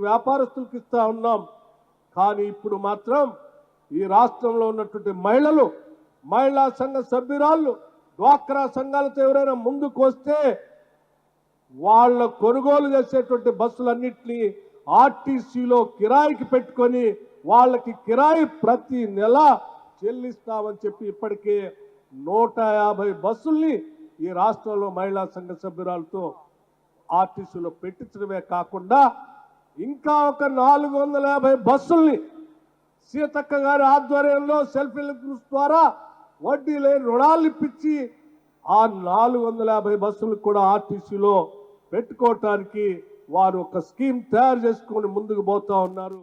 వ్యాపారస్తులకు ఇస్తా ఉన్నాం. కానీ ఇప్పుడు మాత్రం ఈ రాష్ట్రంలో ఉన్నటువంటి మహిళలు, మహిళా సంఘ సభ్యురాళ్ళు, డ్వాక్రా సంఘాలతో ఎవరైనా ముందుకు వస్తే వాళ్ళ కొనుగోలు చేసేటువంటి బస్సులన్నింటినీ ఆర్టీసీలో కిరాయికి పెట్టుకొని వాళ్ళకి కిరాయి ప్రతి నెల చెల్లిస్తామని చెప్పి ఇప్పటికే 150 బస్సుల్ని ఈ రాష్ట్రంలో మహిళా సంఘ సభ్యురాలతో ఆర్టీసీలో పెట్టించడమే కాకుండా ఇంకా ఒక 450 బస్సుల్ని సీతక్క గారి ఆధ్వర్యంలో సెల్ఫ్ హెల్ప్ గ్రూప్స్ ద్వారా వడ్డీ లేని రుణాలు ఇప్పించి ఆ 450 బస్సులకు కూడా ఆర్టీసీలో పెట్టుకోవటానికి వారు ఒక స్కీమ్ తయారు చేసుకొని ముందుకు పోతా ఉన్నారు.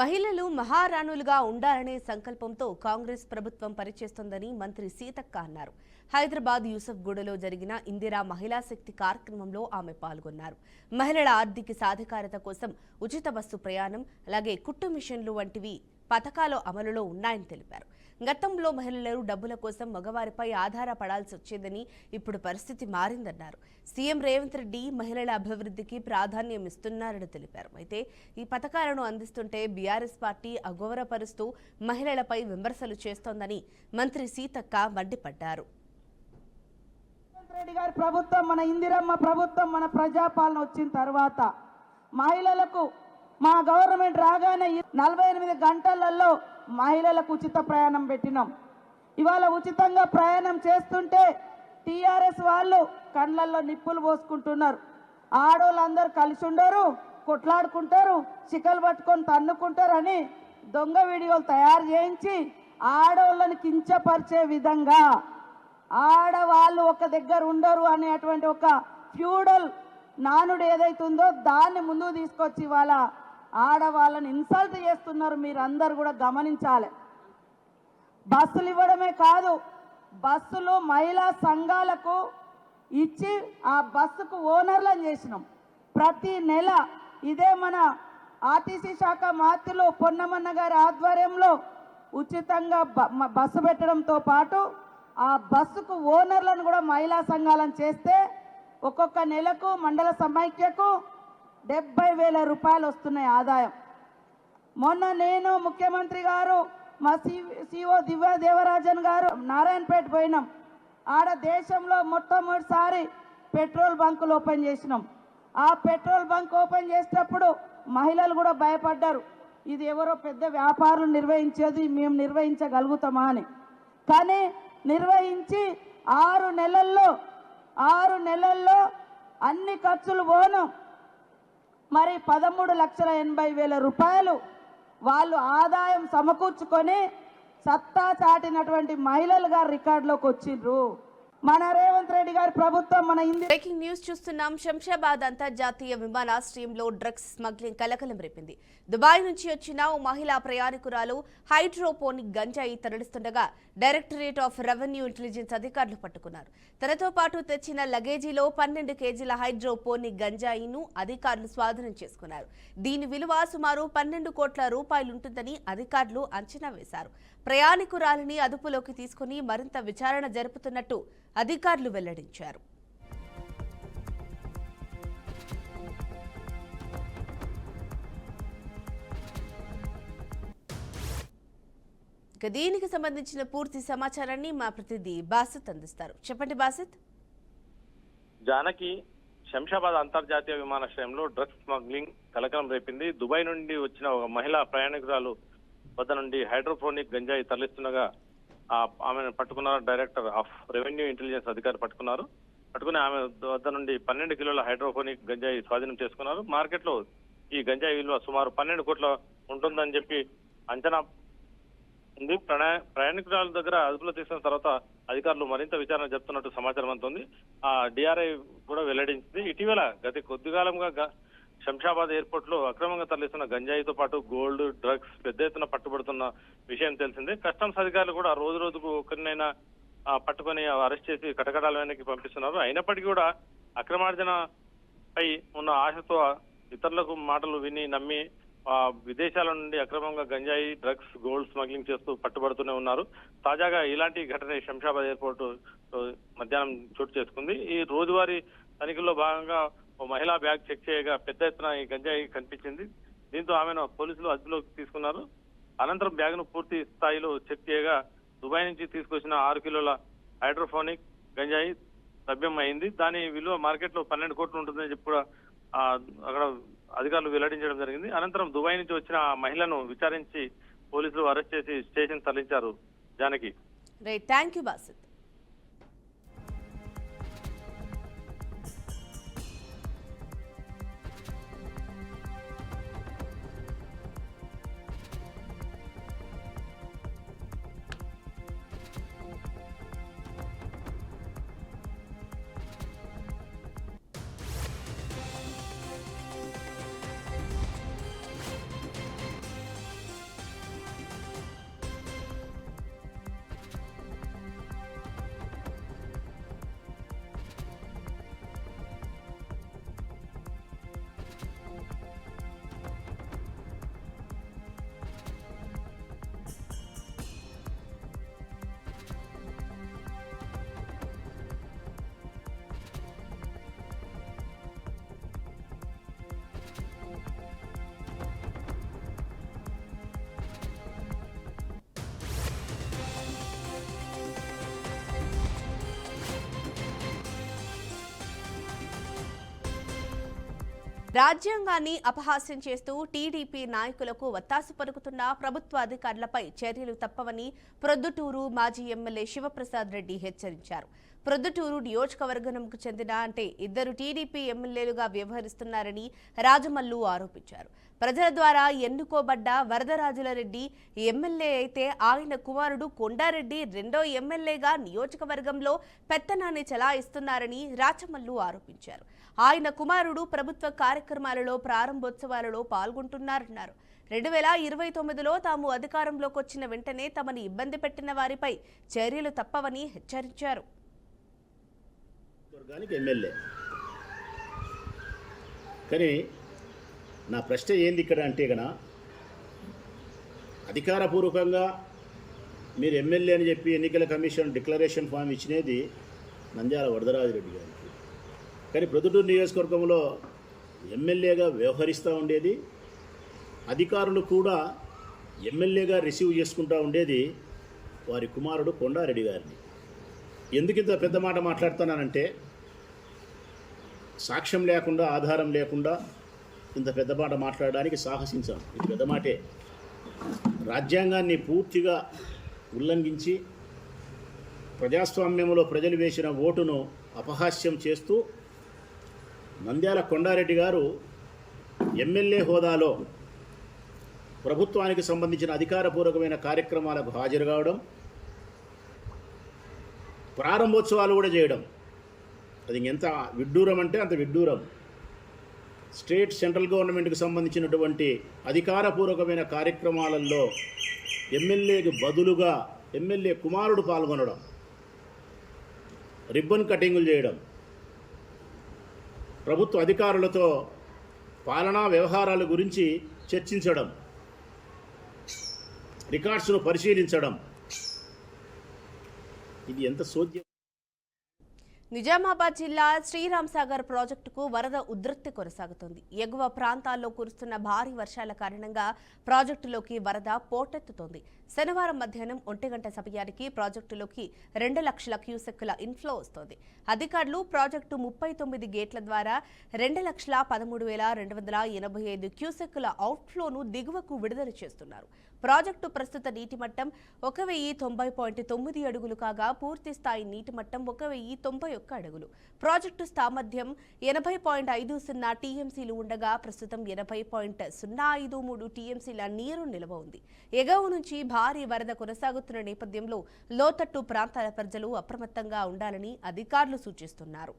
మహిళలు మహారాణులుగా ఉండాలనే సంకల్పంతో కాంగ్రెస్ ప్రభుత్వం పనిచేస్తోందని మంత్రి సీతక్క అన్నారు. హైదరాబాద్ యూసఫ్గూడలో జరిగిన ఇందిరా మహిళా శక్తి కార్యక్రమంలో ఆమె పాల్గొన్నారు. మహిళల ఆర్థిక సాధికారత కోసం ఉచిత బస్సు ప్రయాణం, అలాగే కుట్టు మిషన్లు వంటివి పథకాలు అమలులో ఉన్నాయని తెలిపారు. గతంలో మహిళలు డబ్బుల కోసం మగవారిపై ఆధారపడాల్సి వచ్చేదని ఇప్పుడు పరిస్థితి మారిందన్నారు. సీఎం రేవంత్ రెడ్డి మహిళల అభివృద్ధికి ప్రాధాన్యం ఇస్తున్నారని తెలిపారు. అయితే ఈ పథకాలను అందిస్తుంటే బీఆర్ఎస్ పార్టీ అగౌరవపరుస్తూ మహిళలపై విమర్శలు చేస్తోందని మంత్రి సీతక్క మండిపడ్డారు. రెడ్డి గారి ప్రభుత్వం, మన ఇందిరమ్మ ప్రభుత్వం, మన ప్రజాపాలన వచ్చిన తర్వాత మహిళలకు మా గవర్నమెంట్ రాగానే 48 గంటలలో మహిళలకు ఉచిత ప్రయాణం పెట్టినాం. ఇవాళ ఉచితంగా ప్రయాణం చేస్తుంటే టీఆర్ఎస్ వాళ్ళు కళ్ళల్లో నిప్పులు పోసుకుంటున్నారు. ఆడోళ్ళందరూ కలిసి ఉండరు, కొట్లాడుకుంటారు, చికలు పట్టుకొని తన్నుకుంటారని దొంగ వీడియోలు తయారు చేయించి ఆడోళ్ళని కించపరిచే విధంగా, ఆడవాళ్ళు ఒక దగ్గర ఉండరు అనేటువంటి ఒక ఫ్యూడల్ నానుడు ఏదైతుందో దాన్ని ముందుకు తీసుకొచ్చి ఇవాళ ఆడవాళ్ళని ఇన్సల్ట్ చేస్తున్నారు. మీరు అందరు కూడా గమనించాలి. బస్సులు ఇవ్వడమే కాదు, బస్సులు మహిళా సంఘాలకు ఇచ్చి ఆ బస్సుకు ఓనర్లను చేసినాం. ప్రతి నెల ఇదే మన ఆర్టీసీ శాఖ మంత్రులు పొన్నమన్న గారి ఆధ్వర్యంలో ఉచితంగా బస్సు పెట్టడంతో పాటు ఆ బస్సుకు ఓనర్లను కూడా మహిళా సంఘాలను చేస్తే ఒక్కొక్క నెలకు మండల సమైక్యకు 70,000 రూపాయలు వస్తున్నాయి ఆదాయం. మొన్న నేను, ముఖ్యమంత్రి గారు, మా సిఓ దివ్య దేవరాజన్ గారు నారాయణపేట పోయినాం. ఆడ దేశంలో మొట్టమొదటిసారి పెట్రోల్ బంకులు ఓపెన్ చేసినాం. ఆ పెట్రోల్ బంక్ ఓపెన్ చేసేటప్పుడు మహిళలు కూడా భయపడ్డారు, ఇది ఎవరో పెద్ద వ్యాపారులు నిర్వహించేది, మేము నిర్వహించగలుగుతామా అని. కానీ నిర్వహించి 6 నెలల్లో అన్ని ఖర్చులు పోను మరి 13,80,000 రూపాయలు వాళ్ళు ఆదాయం సమకూర్చుకొని సత్తా చాటినటువంటి మహిళలుగా రికార్డులోకి వచ్చిండ్రు. మన రేవంత్ రెడ్డి గారి ప్రభుత్వం, మన బ్రేకింగ్ న్యూస్ చూస్తున్నాం. శంషాబాద్ అంతర్జాతీయ విమానాశ్రయంలో డ్రగ్స్ స్మగ్లింగ్ కలకలం రేపింది. దుబాయ్ నుంచి వచ్చిన ఓ మహిళా ప్రయాణికురాలు హైడ్రోపోనిక్ గంజాయి తరలిస్తుండగా డైరెక్టరేట్ ఆఫ్ రెవెన్యూ ఇంటెలిజెన్స్ అధికారులు పట్టుకున్నారు. తనతో పాటు తెచ్చిన లగేజీలో 12 కేజీల హైడ్రోపోనిక్ గంజాయిను అధికారులు స్వాధీనం చేసుకున్నారు. దీని విలువ సుమారు 12 కోట్ల రూపాయలుంటుందని అధికారులు అంచనా వేశారు. ప్రయాణికురాలిని అదుపులోకి తీసుకుని మరింత విచారణ జరుపుతున్నట్టు అధికారులు వెల్లడించారు. దీనికి సంబంధించిన పూర్తి సమాచారాన్ని మా ప్రతినిధి బాసిత్ అందిస్తారు. చెప్పండి బాసిత్. జానకి, శంషాబాద్ అంతర్జాతీయ విమానాశ్రయంలో డ్రగ్స్ స్మగ్లింగ్ కలకలం రేపింది. దుబాయ్ నుండి వచ్చిన ఒక మహిళా ప్రయాణికురాలు వద్ద నుండి హైడ్రోపోనిక్ గంజాయి తరలిస్తుండగా ఆమెను పట్టుకున్నారు. డైరెక్టర్ ఆఫ్ రెవెన్యూ ఇంటెలిజెన్స్ అధికారి పట్టుకుని ఆమె వద్ద నుండి 12 కిలోల హైడ్రోపోనిక్ గంజాయి స్వాధీనం చేసుకున్నారు. మార్కెట్లో ఈ గంజాయి విలువ సుమారు 12 కోట్ల ఉంటుందని చెప్పి అంచనా ఉంది. ప్రయాణికురాల దగ్గర అదుపులో తీసుకున్న తర్వాత అధికారులు మరింత విచారణ జరుపుతున్నట్టు సమాచారం అందుతుంది. ఆ డిఆర్ఐ కూడా వెల్లడించింది. ఇటీవల గత కొద్దికాలంగా శంషాబాద్ ఎయిర్పోర్ట్ లో అక్రమంగా తరలిస్తున్న గంజాయితో పాటు గోల్డ్, డ్రగ్స్ పెద్ద ఎత్తున పట్టుబడుతున్న విషయం తెలిసిందే. కస్టమ్స్ అధికారులు కూడా రోజు రోజుకు ఒకరినైనా పట్టుకొని అరెస్ట్ చేసి కటకటాల వెనక్కి పంపిస్తున్నారు. అయినప్పటికీ కూడా అక్రమార్జనపై ఉన్న ఆశతో ఇతరులకు మాటలు విని నమ్మి విదేశాల నుండి అక్రమంగా గంజాయి, డ్రగ్స్, గోల్డ్ స్మగ్లింగ్ చేస్తూ పట్టుబడుతూనే ఉన్నారు. తాజాగా ఇలాంటి ఘటన శంషాబాద్ ఎయిర్పోర్ట్ మధ్యాహ్నం చోటు చేసుకుంది. ఈ రోజువారీ తనిఖీల్లో భాగంగా ఓ మహిళా బ్యాగ్ చెక్ చేయగా పెద్ద ఎత్తున ఈ గంజాయి కనిపించింది. దీంతో ఆమెను పోలీసులు అదుపులోకి తీసుకున్నారు. అనంతరం బ్యాగ్ను పూర్తి స్థాయిలో చెక్ చేయగా దుబాయ్ నుంచి తీసుకొచ్చిన 6 కిలోల హైడ్రోఫోనిక్ గంజాయి లభ్యం అయింది. దాని విలువ మార్కెట్ లో 12 కోట్లు ఉంటుందని చెప్పి కూడా అక్కడ అధికారులు వెల్లడించడం జరిగింది. అనంతరం దుబాయ్ నుంచి వచ్చిన ఆ మహిళను విచారించి పోలీసులు అరెస్ట్ చేసి స్టేషన్ తరలించారు. Janaki. Right, thank you Basit. రాజ్యాంగాన్ని అపహాస్యం చేస్తూ టీడీపీ నాయకులకు వత్తాసు పలుకుతున్న ప్రభుత్వ అధికారులపై చర్యలు తప్పవని ప్రొద్దుటూరు మాజీ ఎమ్మెల్యే శివప్రసాద్ రెడ్డి హెచ్చరించారు. ప్రొద్దుటూరు నియోజకవర్గంకు చెందిన ఇద్దరు టీడీపీ ఎమ్మెల్యేలుగా వ్యవహరిస్తున్నారని రాజమల్లు ఆరోపించారు. ప్రజల ద్వారా ఎన్నుకోబడ్డ వరదరాజులరెడ్డి ఎమ్మెల్యే అయితే ఆయన కుమారుడు కొండారెడ్డి రెండో ఎమ్మెల్యేగా నియోజకవర్గంలో పెత్తనాన్ని చెలాయిస్తున్నారని రాజమల్లు ఆరోపించారు. ఆయన కుమారుడు ప్రభుత్వ కార్యక్రమాలలో ప్రారంభోత్సవాలలో పాల్గొంటున్నారన్నారు. 2029లో తాము అధికారంలోకి వచ్చిన వెంటనే తమని ఇబ్బంది పెట్టిన వారిపై చర్యలు తప్పవని హెచ్చరించారు. ఎమ్మెల్యే కానీ నా ప్రశ్న ఏంది ఇక్కడ అంటే కన్నా అధికారపూర్వకంగా మీరు ఎమ్మెల్యే అని చెప్పి ఎన్నికల కమిషన్ డిక్లరేషన్ ఫామ్ ఇచ్చినది నంద్యాల వరదరాజిరెడ్డి గారికి. కానీ ప్రొద్దుటూరు నియోజకవర్గంలో ఎమ్మెల్యేగా వ్యవహరిస్తూ ఉండేది, అధికారులు కూడా ఎమ్మెల్యేగా రిసీవ్ చేసుకుంటూ ఉండేది వారి కుమారుడు కొండారెడ్డి గారిని. ఎందుకు ఇంత పెద్ద మాట మాట్లాడుతున్నానంటే సాక్ష్యం లేకుండా ఆధారం లేకుండా ఇంత పెద్ద మాట మాట్లాడడానికి సాహసించాం. ఇది పెద్ద మాటే. రాజ్యాంగాన్ని పూర్తిగా ఉల్లంఘించి ప్రజాస్వామ్యంలో ప్రజలు వేసిన ఓటును అపహాస్యం చేస్తూ నంద్యాల కొండారెడ్డి గారు ఎమ్మెల్యే హోదాలో ప్రభుత్వానికి సంబంధించిన అధికారపూర్వకమైన కార్యక్రమాలకు హాజరు కావడం, ప్రారంభోత్సవాలు కూడా చేయడం, అది ఎంత విడ్డూరం అంటే అంత విడ్డూరం. స్టేట్ సెంట్రల్ గవర్నమెంట్కి సంబంధించినటువంటి అధికారపూర్వకమైన కార్యక్రమాలలో ఎమ్మెల్యేకి బదులుగా ఎమ్మెల్యే కుమారుడు పాల్గొనడం, రిబ్బన్ కటింగులు చేయడం, ప్రభుత్వ అధికారులతో పాలనా వ్యవహారాల గురించి చర్చించడం, రికార్డ్స్ను పరిశీలించడం, ఇది ఎంత సోద్యం. నిజామాబాద్ జిల్లా శ్రీరామ్ సాగర్ ప్రాజెక్టుకు వరద ఉధృతి కొనసాగుతోంది. ఎగువ ప్రాంతాల్లో కురుస్తున్న భారీ వర్షాల కారణంగా ప్రాజెక్టులోకి వరద పోటెత్తుతోంది. శనివారం మధ్యాహ్నం 1 గంట సమయానికి ప్రాజెక్టులోకి 2 లక్షల క్యూసెక్కుల ఇన్ఫ్లో వస్తోంది. అధికారులు ప్రాజెక్టు 39 గేట్ల ద్వారా 2,13,285 క్యూసెక్కుల అవుట్ఫ్లోను దిగువకు విడుదల చేస్తున్నారు. ప్రాజెక్టు ప్రస్తుత నీటి మట్టం 1,090.9 అడుగులు కాగా పూర్తి స్థాయి నీటి మట్టం 1,091 అడుగులు. ప్రాజెక్టు సామర్థ్యం 80.50 టీఎంసీలు ఉండగా ప్రస్తుతం 80.053 టీఎంసీల నీరు నిల్వ ఉంది. ఎగువ నుంచి భారీ వరద కొనసాగుతున్న నేపథ్యంలో లోతట్టు ప్రాంతాల ప్రజలు అప్రమత్తంగా ఉండాలని అధికారులు సూచిస్తున్నారు.